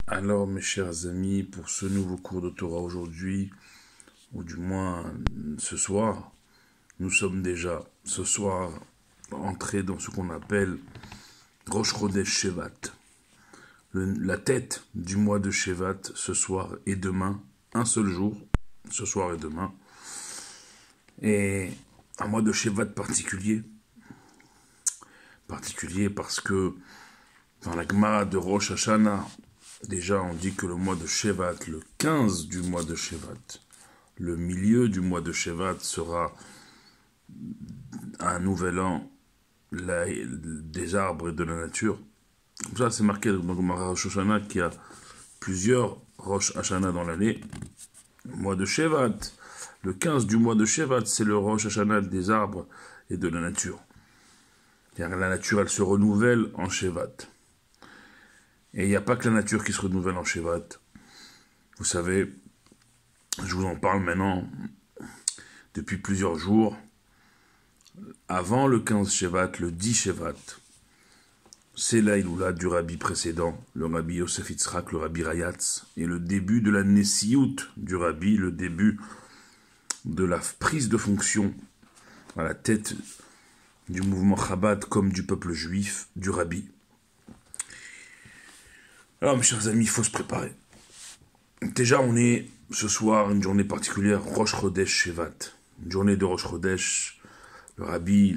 Alors, mes chers amis, pour ce nouveau cours de Torah aujourd'hui, ou du moins ce soir, nous sommes déjà ce soir entrés dans ce qu'on appelle Rosh Chodesh Shevat. La tête du mois de Shevat, ce soir et demain, un seul jour, ce soir et demain, et un mois de Shevat particulier parce que dans la Gemara de Rosh Hashanah, déjà on dit que le mois de Shevat, le 15 du mois de Shevat, le milieu du mois de Shevat sera un nouvel an des arbres et de la nature. Comme ça, c'est marqué dans le Gemara Rosh Hashanah qu'il y a plusieurs Rosh Hashanah dans l'année. Le mois de Shevat, le 15 du mois de Shevat, c'est le Rosh Hashanah des arbres et de la nature. Car la nature, elle se renouvelle en Shevat. Et il n'y a pas que la nature qui se renouvelle en Shevat. Vous savez, je vous en parle maintenant depuis plusieurs jours. Avant le 15 Shevat, le 10 Shevat, c'est l'Aïloula du rabbi précédent, le rabbi Yosef Yitzhak, le rabbi Rayatz, et le début de la Nessiout du rabbi, le début de la prise de fonction à la tête du mouvement Chabad comme du peuple juif, du rabbi. Alors mes chers amis, il faut se préparer. Déjà on est ce soir une journée particulière, Rosh Chodesh Shevat, une journée de Rosh Chodesh. Le rabbi,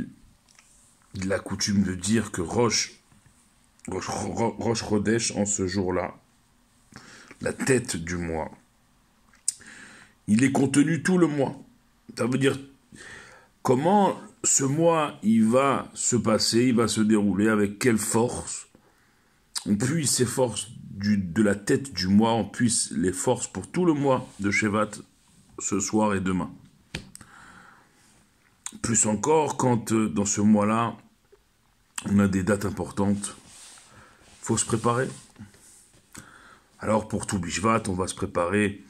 il a coutume de dire que Rosh Chodesh, en ce jour-là, la tête du mois, il est contenu tout le mois. Ça veut dire comment ce mois, il va se passer, il va se dérouler, avec quelle force. On puise ces forces de la tête du mois, on puise les forces pour tout le mois de Shevat, ce soir et demain. Plus encore, quand dans ce mois-là, on a des dates importantes, il faut se préparer. Alors pour tout Bishvat, on va se préparer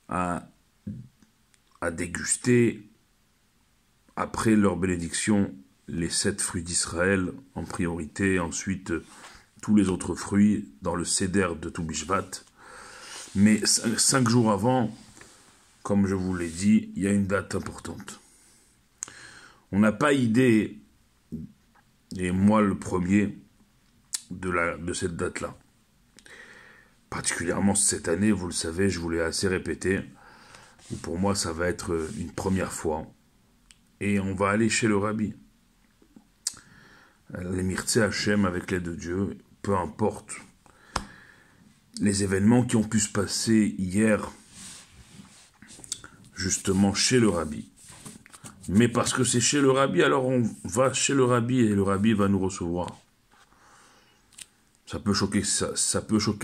à déguster, après leur bénédiction, les 7 fruits d'Israël en priorité, ensuite tous les autres fruits dans le Seder de tout Bishvat. Mais 5 jours avant, comme je vous l'ai dit, il y a une date importante. On n'a pas idée, et moi le premier, de cette date-là. Particulièrement cette année, vous le savez, je vous l'ai assez répété, et pour moi ça va être une première fois. Et on va aller chez le rabbi. Les Mirtse Hachem, avec l'aide de Dieu, peu importe les événements qui ont pu se passer hier, justement chez le rabbi. Mais parce que c'est chez le rabbi, alors on va chez le rabbi et le rabbi va nous recevoir. Ça peut choquer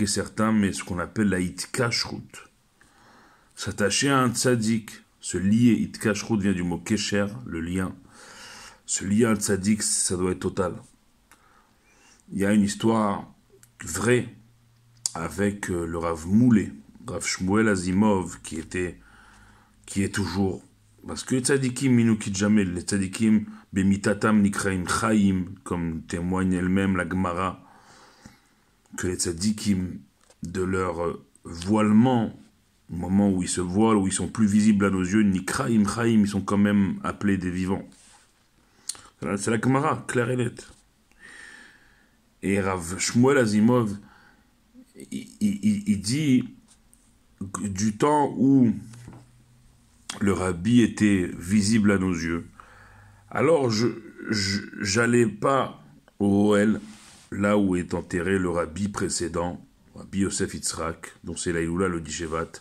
certains, mais ce qu'on appelle la hitkashrut. S'attacher à un tzaddik, se lier, hitkashrut vient du mot kesher, le lien. Se lier à un tzaddik, ça doit être total. Il y a une histoire vraie avec le Rav Moulé, Rav Shmuel Azimov, qui est toujours... Parce que les tzadikim minukit jamais, les tzadikim bemitatam nikraim chaim, comme témoigne elle-même la Gemara, que les tzadikim, de leur voilement, au moment où ils se voilent, où ils sont plus visibles à nos yeux, nikraim chaim, ils sont quand même appelés des vivants. C'est la Gemara, claire et nette. Et Rav Shmuel Azimov, il dit du temps où le rabbi était visible à nos yeux, alors j'allais pas au Ohel, là où est enterré le rabbi précédent, Rabbi Yosef Yitzhak, dont c'est l'Aïloula le 10 Shevat,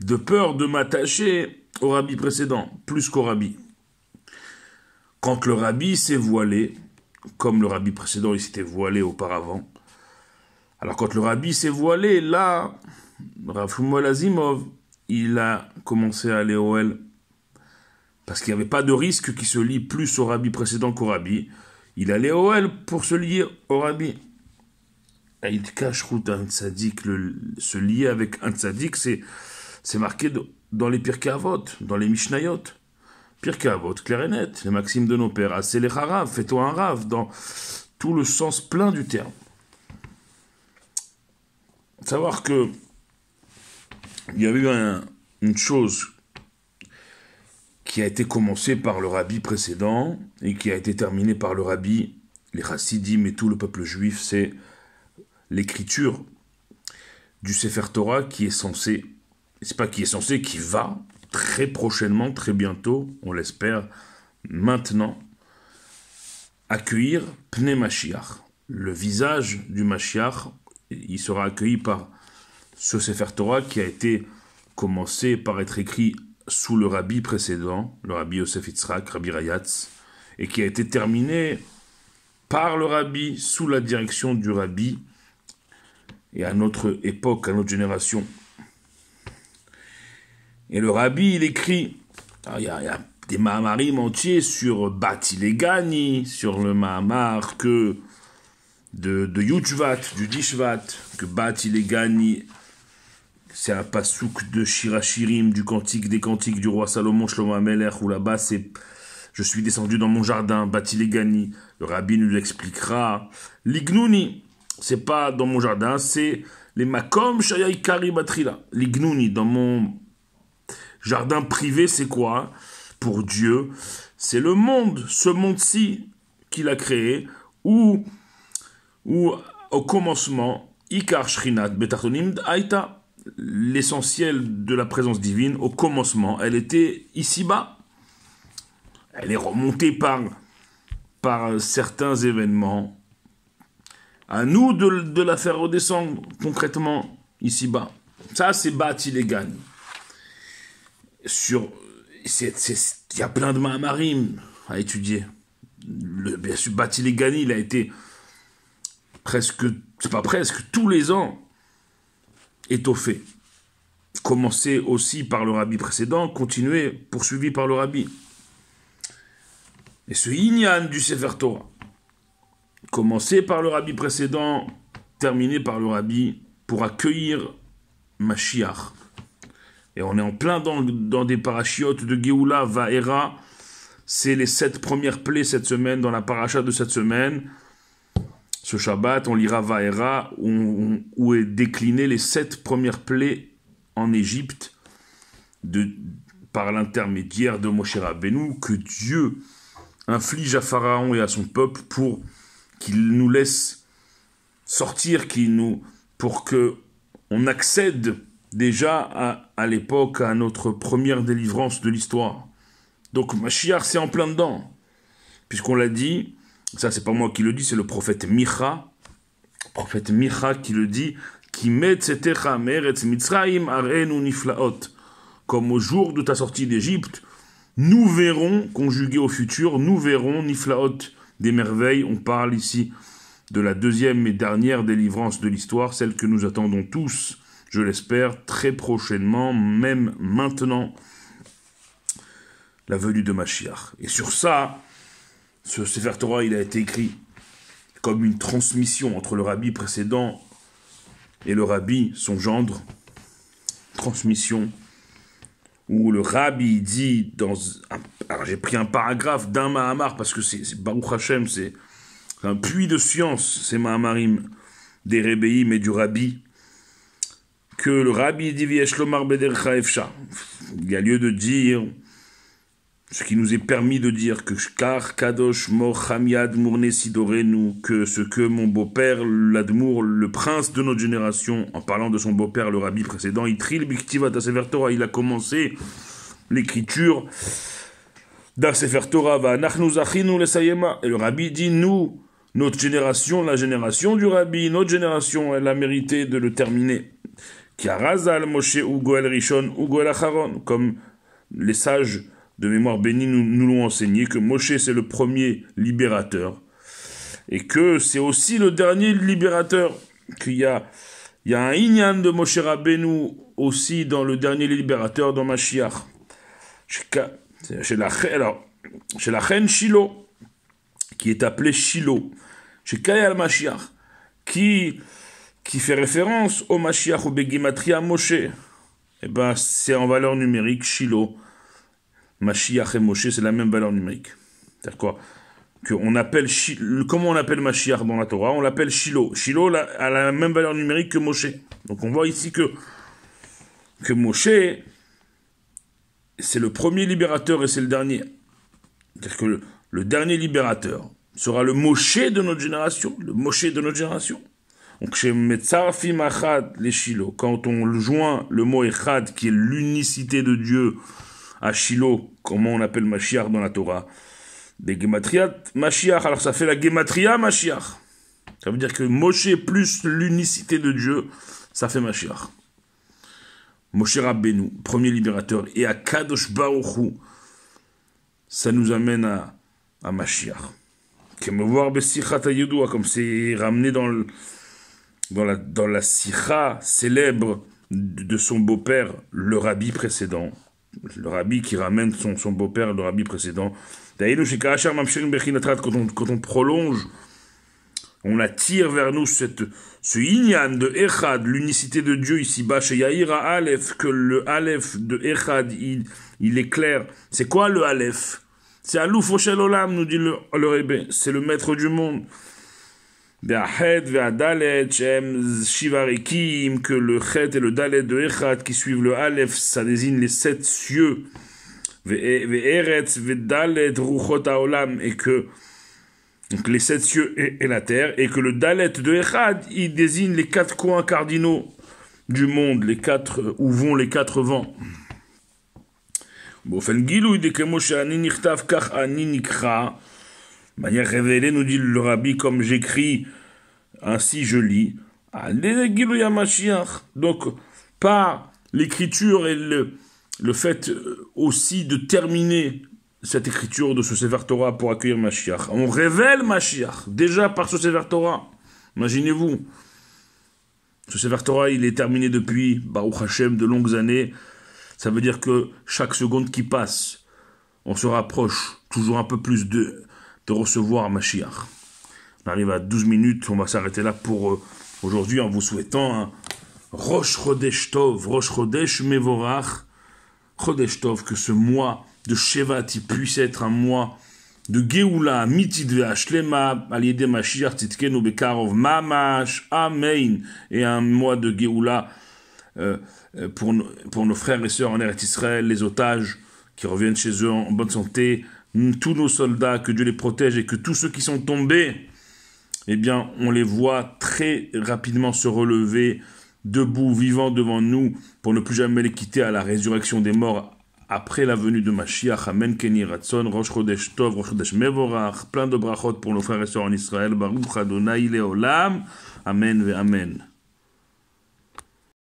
de peur de m'attacher au rabbi précédent, plus qu'au rabbi. Quand le rabbi s'est voilé, comme le rabbi précédent il s'était voilé auparavant, alors quand le rabbi s'est voilé, là, Rav Shmuel Azimov, il a commencé à aller au Ohel, parce qu'il n'y avait pas de risque qu'il se lie plus au rabbi précédent qu'au rabbi. Il allait au Ohel pour se lier au rabbi. Aïd kashrut un tzaddik, se lier avec un tzaddik, c'est marqué dans les Pirkei Avot, dans les Mishnayot. Pirkei Avot, clair et net, les maximes de nos pères. Aseh lecha rav, fais-toi un rav, dans tout le sens plein du terme. savoir que il y avait eu une chose qui a été commencée par le rabbi précédent et qui a été terminée par le rabbi, les chassidim et tout le peuple juif, c'est l'écriture du Sefer Torah qui est censé, c'est pas qui est censé, qui va très prochainement, très bientôt, on l'espère, maintenant, accueillir Pnei Mashiach, le visage du Mashiach. Il sera accueilli par ce Sefer Torah qui a été commencé par être écrit sous le rabbi précédent, le rabbi Yosef Yitzhak, rabbi Rayatz, et qui a été terminé par le rabbi sous la direction du rabbi et à notre époque, à notre génération. Et le rabbi, il écrit, il y a des mahamarim entiers sur Bati Legani, sur le mahamar que de Yudshvat, du Dishvat, que Bati Legani, c'est un pasouk de Shirachirim, du cantique des cantiques du roi Salomon, Shlomo HaMelech, où là-bas c'est « Je suis descendu dans mon jardin, Bati Legani ». Le rabbi nous expliquera. L'Ignuni, c'est pas dans mon jardin, c'est les Makom Shayai Kari Batrila. L'Ignuni, dans mon jardin privé, c'est quoi? Pour Dieu, c'est le monde, ce monde-ci qu'il a créé, où au commencement, Ikar Shrinat Betartonim Aïta, l'essentiel de la présence divine, au commencement, elle était ici-bas. Elle est remontée par certains événements. À nous de la faire redescendre concrètement ici-bas. Ça, c'est Bati Legani. Il y a plein de mahamarim à étudier. Bien sûr, Bati Legani, il a été tous les ans étoffé. Commencé aussi par le rabbi précédent, continué, poursuivi par le rabbi. Et ce Inyan du Sefer Torah, commencé par le rabbi précédent, terminé par le rabbi, pour accueillir Mashiach. Et on est en plein dans des parachiotes de Géoula, Vaera. C'est les 7 premières plaies cette semaine, dans la paracha de cette semaine. Ce Shabbat, on lira Vaera, où est décliné les 7 premières plaies en Égypte, par l'intermédiaire de Moshe Rabbeinu, que Dieu inflige à Pharaon et à son peuple pour qu'il nous laisse sortir, pour que on accède déjà à l'époque à notre première délivrance de l'histoire. Donc Mashiach, c'est en plein dedans, puisqu'on l'a dit. Ça, c'est pas moi qui le dis, c'est le prophète Micha qui le dit, qui met meretz Mitzrayim arenu niflaot. Comme au jour de ta sortie d'Égypte, nous verrons, conjugué au futur, nous verrons niflaot, des merveilles. On parle ici de la deuxième et dernière délivrance de l'histoire, celle que nous attendons tous, je l'espère, très prochainement, même maintenant, la venue de Mashiach. Et sur ça, ce Sefer Torah, il a été écrit comme une transmission entre le rabbi précédent et le rabbi, son gendre. Transmission où le rabbi dit alors j'ai pris un paragraphe d'un mahamar parce que c'est Baruch Hashem, c'est un puits de science, ces mahamarim des rébéim et du rabbi, que le rabbi dit V'yesh lomar bedercha efsha. Il y a lieu de dire ce qui nous est permis de dire que Kar Kadosh Mor Hamiad Mourne Sidorenu, que ce que mon beau-père, l'Admour, le prince de notre génération, en parlant de son beau-père, le rabbi précédent, Itril Biktivat Sefer Torah, il a commencé l'écriture d'un Sefer Torah, va Nachnu Zachinu Lesayema. Et le rabbi dit, nous, notre génération, la génération du rabbi, notre génération, elle a mérité de le terminer. Ki Arazal Moshe Ugoel Rishon Ugoel Acharon, comme les sages de mémoire bénie nous l'ont enseigné, que Moshe c'est le premier libérateur, et que c'est aussi le dernier libérateur, qu'il y a un Inyan de Moshe Rabbeinu aussi dans le dernier libérateur, dans Mashiach. Chez la reine Shiloh, qui est appelée Shiloh, chez Kayal Mashiach, qui fait référence au Mashiach, au Begimatria Moshe, et ben c'est en valeur numérique Shiloh. Mashiach et Moshe, c'est la même valeur numérique. C'est-à-dire quoi? Comment on appelle Mashiach dans la Torah? On l'appelle Shiloh. Shiloh a la même valeur numérique que Moshe. Donc on voit ici que Moshe, c'est le premier libérateur et c'est le dernier. C'est-à-dire que le dernier libérateur sera le Moshe de notre génération, le Moshe de notre génération. Donc chez Metzarfim Achad les Shiloh, quand on joint le mot Echad, qui est l'unicité de Dieu, à Shiloh, comment on appelle Mashiach dans la Torah, des Gematriat Mashiach, alors ça fait la Gematria Mashiach. Ça veut dire que Moshe plus l'unicité de Dieu, ça fait Mashiach. Moshe Rabbeinu, premier libérateur, et à Kadosh Baruch Hu, ça nous amène à Mashiach. Comme c'est ramené dans la sikha célèbre de son beau-père, le rabbi précédent. Le rabbi qui ramène son beau-père, le rabbi précédent. Quand on prolonge, on attire vers nous ce inyan de Echad, l'unicité de Dieu ici-bas, chez Yaïra Aleph, que le Aleph de Echad, il est clair. C'est quoi le Aleph? C'est Alouf Oshel Olam, nous dit le Rebbe. C'est le maître du monde. Ve'ahed ve'adalet shem shivarikim, que le chet et le dalet de Echad qui suivent le Aleph, ça désigne les 7 cieux. Ve'eretz ve'dalet ruchot ha'olam, et que donc les 7 cieux et la terre, et que le dalet de Echad, il désigne les 4 coins cardinaux du monde, les 4 où vont les 4 vents. Manière révélée, nous dit le rabbi, comme j'écris, ainsi je lis. Donc, par l'écriture et le fait aussi de terminer cette écriture de ce Sefer Torah pour accueillir Mashiach. On révèle Mashiach, déjà par ce Sefer Torah. Imaginez-vous. Ce Sefer Torah, il est terminé depuis, Baruch Hashem, de longues années. Ça veut dire que chaque seconde qui passe, on se rapproche toujours un peu plus de recevoir Mashiach. On arrive à 12 minutes, on va s'arrêter là pour aujourd'hui en vous souhaitant un Rosh Chodesh Tov, Rosh Chodesh Mevorach, Chodesh Tov, que ce mois de Shevat puisse être un mois de Geoula, Mitidve, Ashlema, Aliede Mashiach, Titkenu Bekarov, Mamash, Amen, et un mois de Geoula pour nos frères et sœurs en Eretz Israël, les otages qui reviennent chez eux en bonne santé, tous nos soldats, que Dieu les protège et que tous ceux qui sont tombés, eh bien, on les voit très rapidement se relever, debout, vivants devant nous, pour ne plus jamais les quitter à la résurrection des morts après la venue de Mashiach. Amen, Keni Ratson, Rosh Chodesh Tov, Rosh Chodesh Mevorach, plein de brachot pour nos frères et sœurs en Israël. Baruch Adonai Leolam. Amen ve Amen.